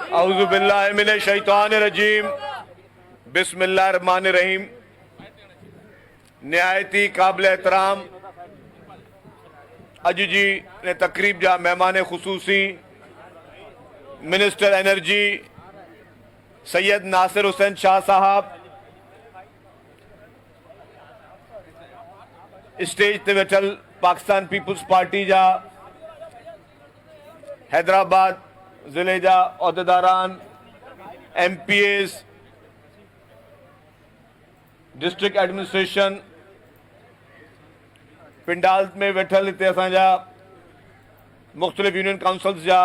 औज़ु बिल्लाहि मिनश शैतानिर रजीम बिस्मिल्लाहिर रहमानिर रहीम। निहायती काबिल एहतराम अॼु जी ने तकरीब जा मेहमान ख़ुसूसी मिनिस्टर एनर्जी सैयद नासिर हुसैन शाह साहब, स्टेज ते वेठल पाकिस्तान पीपुल्स पार्टी जा हैदराबाद ज़िले जा उहदेदारान, MPAs, डिस्ट्रिक्ट एडमिनिस्ट्रेशन, पिंडाल में वेठल हिते असांजा मुख़्तलिफ़ यूनियन काउंसिल्स जा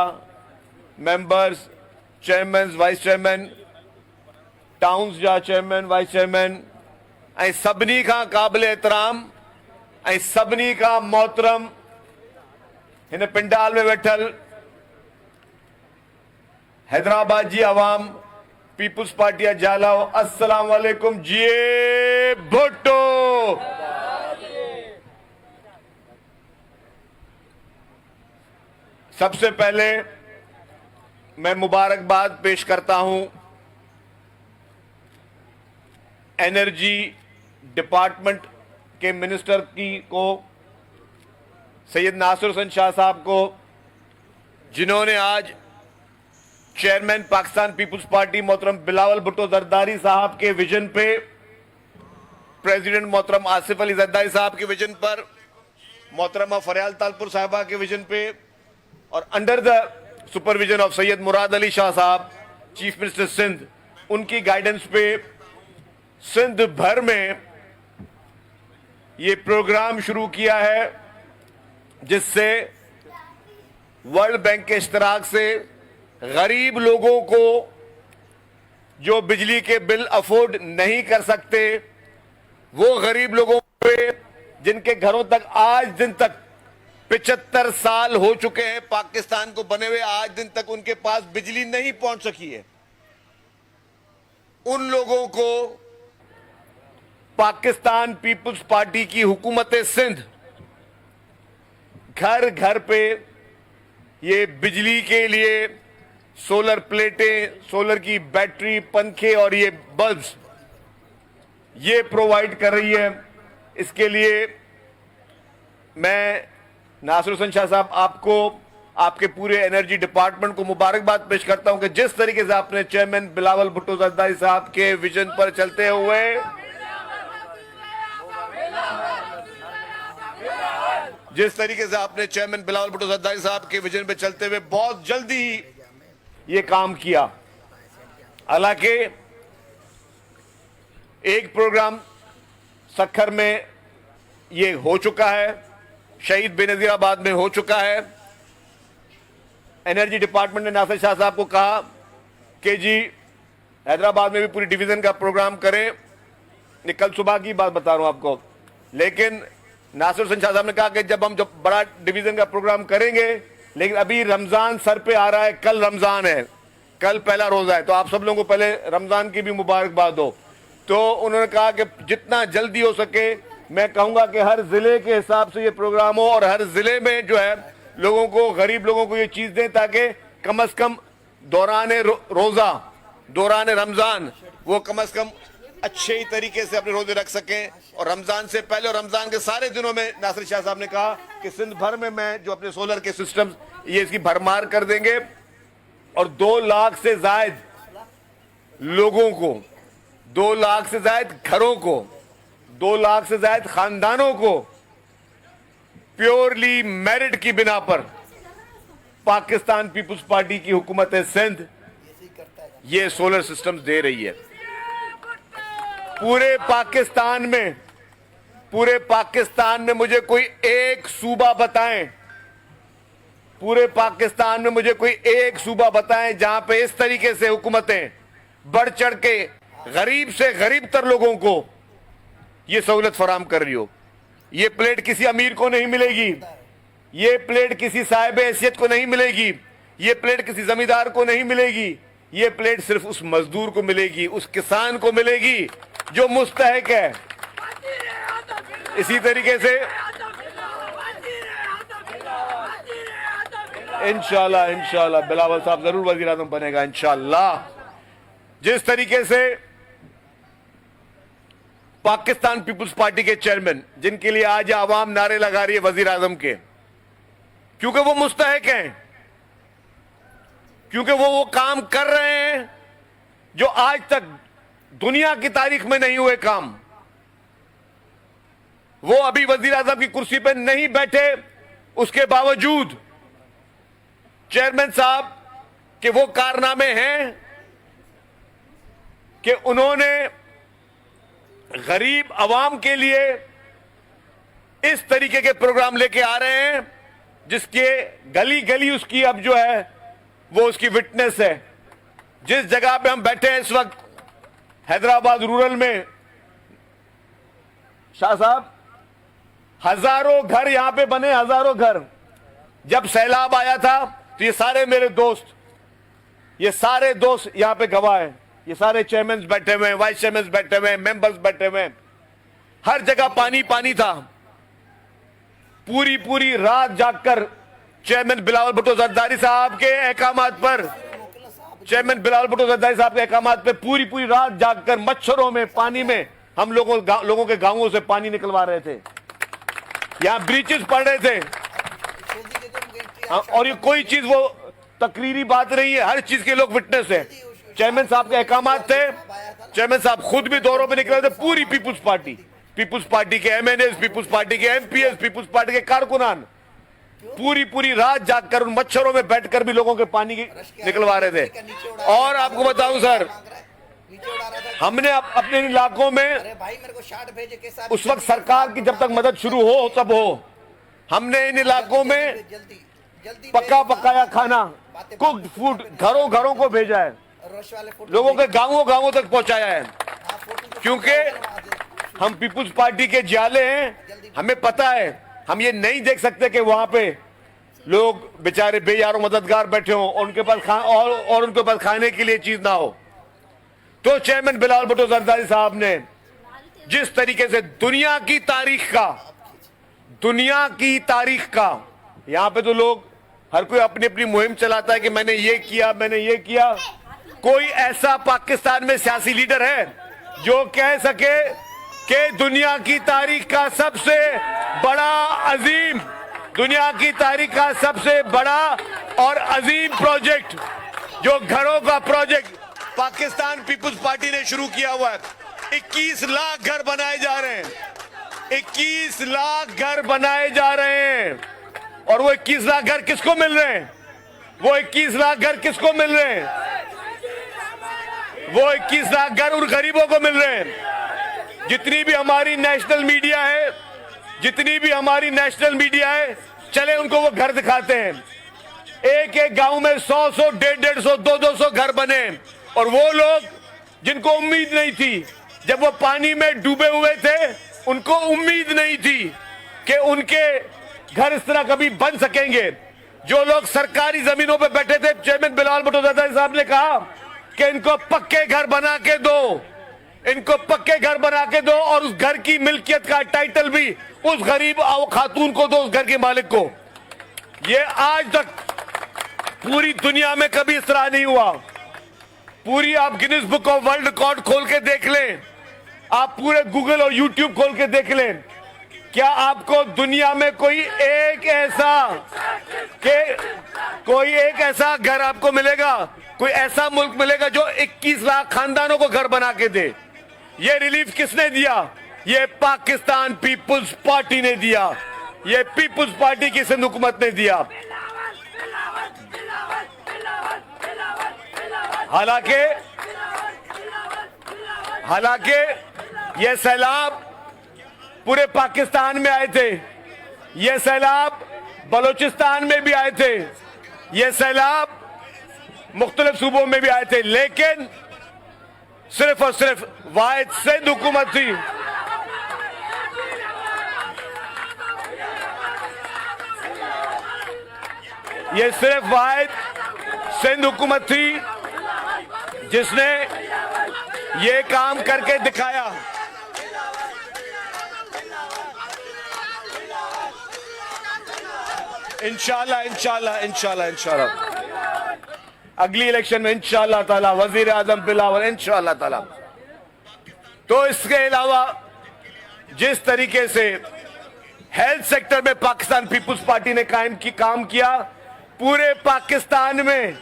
members, chairman, vice chairman, towns जा चेयरमैन, वाइस चेयरमैन ऐं सभिनी खां क़ाबिल एहतराम ऐं सभिनी खां मोहतरम हिन पिंडाल में वेठल हैदराबाद जी आवाम, पीपुल्स पार्टी जा जालाओ, अस्सलाम वालेकुम जी भुट्टो। सबसे पहले मैं मुबारकबाद पेश करता हूं एनर्जी डिपार्टमेंट के मिनिस्टर को सैयद नासिर हुसैन शाह साहब को, जिन्होंने आज चेयरमैन पाकिस्तान पीपुल्स पार्टी मोहतरम बिलावल भुट्टो जरदारी साहब के विजन पे, प्रेसिडेंट मोहतरम आसिफ अली जरदारी साहब के विजन पर, मोहतरमा फरियाल तालपुर साहिबा के विजन पे और under the supervision of Syed Murad Ali Shah साहब, चीफ मिनिस्टर सिंध, उनकी गाइडेंस पे सिंध भर में ये प्रोग्राम शुरू किया है, जिससे वर्ल्ड बैंक के इश्तराक से गरीब लोगों को जो बिजली के बिल अफोर्ड नहीं कर सकते, वो गरीब लोगों पे जिनके घरों तक आज दिन तक 75 साल हो चुके हैं पाकिस्तान को बने हुए, आज दिन तक उनके पास बिजली नहीं पहुंच सकी है, उन लोगों को पाकिस्तान पीपुल्स पार्टी की हुकूमत सिंध घर घर पे ये बिजली के लिए सोलर प्लेटें, सोलर की बैटरी, पंखे और ये बल्ब्स ये प्रोवाइड कर रही है। इसके लिए मैं नासिर हुसैन शाह साहब आपको, आपके पूरे एनर्जी डिपार्टमेंट को मुबारकबाद पेश करता हूं कि जिस तरीके से आपने चेयरमैन बिलावल भुट्टो जरदारी साहब के विजन पर चलते हुए बिलावल भुट्टो जरदारी साहब के विजन पर चलते हुए बहुत जल्दी ये काम किया। हालांकि एक प्रोग्राम सक्खर में ये हो चुका है, शहीद बेनजीराबाद में हो चुका है। एनर्जी डिपार्टमेंट ने नासिर शाह साहब को कहा कि जी हैदराबाद में भी पूरी डिवीजन का प्रोग्राम करें, कल सुबह की बात बता रहा हूं आपको, लेकिन नासिर हुसैन शाह साहब ने कहा कि जब बड़ा डिवीजन का प्रोग्राम करेंगे, लेकिन अभी रमजान सर पे आ रहा है, कल रमजान है, कल पहला रोजा है, तो आप सब लोगों को पहले रमजान की भी मुबारकबाद हो। तो उन्होंने कहा कि जितना जल्दी हो सके मैं कहूंगा कि हर जिले के हिसाब से ये प्रोग्राम हो और हर जिले में जो है लोगों को, गरीब लोगों को ये चीज दें ताकि कम से कम दौरान रोजा, दौरान रमजान वो कम से कम अच्छे ही तरीके से अपने रोजे रख सकें। और रमजान से पहले और रमजान के सारे दिनों में नासिर शाह साहब ने कहा कि सिंध भर में मैं जो अपने सोलर के सिस्टम ये इसकी भरमार कर देंगे और 2 लाख से जायद लोगों को, 2 लाख से जायद घरों को, 2 लाख से जायद खानदानों को प्योरली मेरिट की बिना पर पाकिस्तान पीपुल्स पार्टी की हुकूमत सिंध ये सोलर सिस्टम्स दे रही है। पूरे पाकिस्तान में मुझे कोई एक सूबा बताएं, पूरे पाकिस्तान में मुझे कोई एक सूबा बताएं जहां पे इस तरीके से हुकूमतें बढ़ चढ़ के गरीब से गरीब तर लोगों को ये सहूलत फराम कर रही हो। ये प्लेट किसी अमीर को नहीं मिलेगी, ये प्लेट किसी साहिब हैसियत को नहीं मिलेगी, ये प्लेट किसी जमींदार को नहीं मिलेगी, ये प्लेट सिर्फ उस मजदूर को मिलेगी, उस किसान को मिलेगी जो मुस्तहिक है। इसी तरीके से इंशाल्लाह इंशाल्लाह बिलावल साहब जरूर वजीर आजम बनेगा इंशाल्लाह। जिस तरीके से पाकिस्तान पीपुल्स पार्टी के चेयरमैन, जिनके लिए आज आवाम नारे लगा रही है वजीर आजम के, क्योंकि वो मुस्तहिक हैं, क्योंकि वो काम कर रहे हैं जो आज तक दुनिया की तारीख में नहीं हुए काम। वो अभी वजीर आजम की कुर्सी पर नहीं बैठे, उसके बावजूद चेयरमैन साहब के वो कारनामे हैं कि उन्होंने गरीब आवाम के लिए इस तरीके के प्रोग्राम लेके आ रहे हैं जिसके गली गली उसकी अब जो है वो उसकी विटनेस है। जिस जगह पे हम बैठे हैं इस वक्त हैदराबाद रूरल में, शाह साहब, हजारों घर यहां पे बने, हजारों घर। जब सैलाब आया था तो ये सारे मेरे दोस्त, ये सारे दोस्त यहां पे गवाह हैं। ये सारे चेयरमैन बैठे हुए हैं, वाइस चेयरमैन बैठे हुए हैं, मेंबर्स बैठे हुए हैं। हर जगह पानी पानी था। पूरी पूरी रात जागकर चेयरमैन बिलावल भुट्टो जरदारी साहब के अहकामात पर, चेयरमैन बिलावल भुट्टो जरदारी साहब के अहकामात पे पूरी पूरी रात जागकर मच्छरों में, पानी में हम लोगों के गांवों से पानी निकलवा रहे थे। यहां ब्रीचेस पड़ रहे थे। और ये कोई चीज वो तकरीरी बात नहीं है, हर चीज के लोग विटनेस है। चेयरमैन साहब के अहकामात थे, चेयरमैन साहब खुद भी दौरों पे निकले थे। पूरी पीपुल्स पार्टी के एमएनएस, पीपुल्स पार्टी के एमपीएस, पीपुल्स पार्टी के कारकुनान पूरी पूरी रात जागकर उन मच्छरों में बैठकर भी लोगों के पानी निकलवा रहे थे। और आपको बताऊं सर, हमने अपने इलाकों में उस वक्त सरकार की जब तक मदद शुरू हो तब हो, हमने इन इलाकों में पका पकाया खाना, कुक्ड फूड घरों घरों को भेजा है, लोगों के गांवों गांवों तक पहुंचाया है। क्योंकि हम पीपुल्स पार्टी के जाले हैं, हमें पता है, हम ये नहीं देख सकते कि वहां पे लोग बेचारे बेयारों मददगार बैठे हों और उनके पास खाने के लिए चीज ना हो। तो चेयरमैन बिलावल भुट्टो जरदारी साहब ने जिस तरीके से दुनिया की तारीख का, यहां पे तो लोग हर कोई अपनी अपनी मुहिम चलाता है कि मैंने ये किया। कोई ऐसा पाकिस्तान में सियासी लीडर है जो कह सके कि दुनिया की तारीख का सबसे बड़ा और अजीम प्रोजेक्ट, जो घरों का प्रोजेक्ट पाकिस्तान पीपुल्स पार्टी ने शुरू किया हुआ है। 21 लाख घर बनाए जा रहे हैं, 21 लाख घर बनाए जा रहे हैं। और वो 21 लाख घर किसको मिल रहे हैं? वो 21 लाख घर किसको मिल रहे हैं? वो 21 लाख घर उन गरीबों को मिल रहे हैं। जितनी भी हमारी नेशनल मीडिया है, चले उनको वो घर दिखाते हैं। एक एक गांव में 100-100, 150-150, 200-200 घर बने। और वो लोग जिनको उम्मीद नहीं थी, जब वो पानी में डूबे हुए थे, उनको उम्मीद नहीं थी कि उनके घर इस तरह कभी बन सकेंगे। जो लोग सरकारी जमीनों पे बैठे थे, चेयरमैन बिलावल भुट्टो जरदारी साहब ने कहा कि इनको पक्के घर बना के दो, और उस घर की मिल्कियत का टाइटल भी उस गरीब खातून को दो, उस घर के मालिक को। ये आज तक पूरी दुनिया में कभी इस तरह नहीं हुआ। पूरी आप Guinness book of world record खोल के देख लें, आप पूरे गूगल और यूट्यूब खोल के देख लें, क्या आपको दुनिया में कोई एक ऐसा घर आपको मिलेगा, कोई ऐसा मुल्क मिलेगा जो 21 लाख खानदानों को घर बना के दे? ये रिलीफ किसने दिया? ये पाकिस्तान पीपुल्स पार्टी ने दिया, ये पीपुल्स पार्टी की सिंध हुकूमत ने दिया। हालांकि ये सैलाब पूरे पाकिस्तान में आए थे, ये सैलाब बलूचिस्तान में भी आए थे, ये सैलाब मुख्तलिफ सूबों में भी आए थे, लेकिन सिर्फ और सिर्फ वाहिद सिंध हुकूमत थी। ये सिर्फ वाहिद सिंध हुकूमत थी जिसने ये काम करके दिखाया। इंशाल्लाह इंशाल्लाह इंशाल्लाह इंशाल्लाह अगली इलेक्शन में इंशाल्लाह ताला वजीर आजम बिलावल इंशाल्लाह ताला। तो इसके अलावा जिस तरीके से हेल्थ सेक्टर में पाकिस्तान पीपुल्स पार्टी ने काम किया, पूरे पाकिस्तान में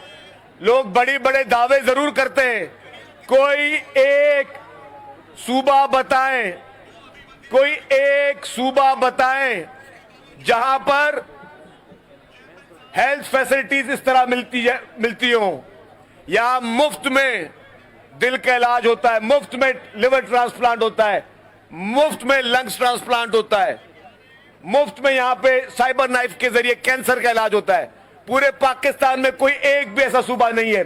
लोग बड़े बड़े दावे जरूर करते हैं, कोई एक सूबा बताएं, कोई एक सूबा बताएं जहां पर हेल्थ फैसिलिटीज इस तरह मिलती हो। यहां मुफ्त में दिल का इलाज होता है, मुफ्त में लिवर ट्रांसप्लांट होता है, मुफ्त में लंग्स ट्रांसप्लांट होता है, मुफ्त में यहां पे साइबर नाइफ के जरिए कैंसर का इलाज होता है। पूरे पाकिस्तान में कोई एक भी ऐसा सूबा नहीं है